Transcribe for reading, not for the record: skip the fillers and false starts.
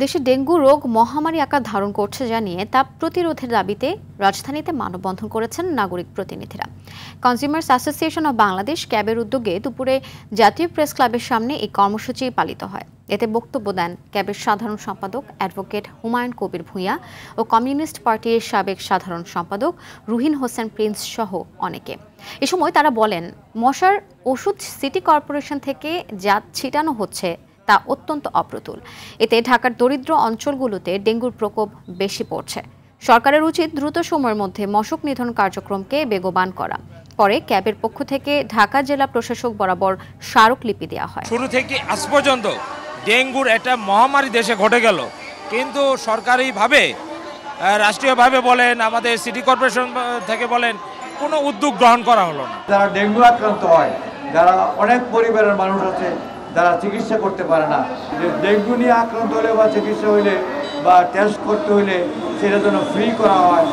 দেশে ডেঙ্গু রোগ মহামারী আকার ধারণ করছে জানিয়ে তা প্রতিরোধের দাবিতে রাজধানীতে মানববন্ধন করেছেন নাগরিক প্রতিনিধিরা। কনজিউমার্স অ্যাসোসিয়েশন অব বাংলাদেশ ক্যাবের উদ্যোগে দুপুরে জাতীয় প্রেস ক্লাবের সামনে এই কর্মসূচি পালিত হয়। এতে বক্তব্য দেন ক্যাবের সাধারণ সম্পাদক অ্যাডভোকেট হুমায়ুন কবির ভূঁইয়া ও কমিউনিস্ট পার্টির সাবেক সাধারণ সম্পাদক রুহিন হোসেন প্রিন্স সহ অনেকে। এ সময় তারা বলেন, মশার ওষুধ সিটি কর্পোরেশন থেকে যা ছিটানো হচ্ছে তা অত্যন্ত অপ্রতুল। এতে ঢাকার দরিদ্র অঞ্চলগুলোতে ডেঙ্গুর প্রকোপ বেশি পড়ছে। সরকারের উচিত দ্রুত সময়ের মধ্যে মশক নিধন কার্যক্রমকে বেগবান করা। পরে ক্যাবের পক্ষ থেকে ঢাকা জেলা প্রশাসক বরাবর স্মারকলিপি দেওয়া হয়। শুরু থেকে আজ পর্যন্ত ডেঙ্গুর একটা মহামারী দেশে ঘটে গেল, কিন্তু সরকারিভাবে রাষ্ট্রীয়ভাবে বলেন, আমাদের সিটি কর্পোরেশন থেকে বলেন, কোনো উদ্যোগ গ্রহণ করা হলো না। যারা ডেঙ্গু আক্রান্ত হয়, যারা অনেক পরিবারের মানুষ আছে যারা চিকিৎসা করতে পারে না, ডেঙ্গু নিয়ে আক্রান্ত হলে বা চিকিৎসা হইলে বা টেস্ট করতে হইলে সেটা যেন ফ্রি করা হয়।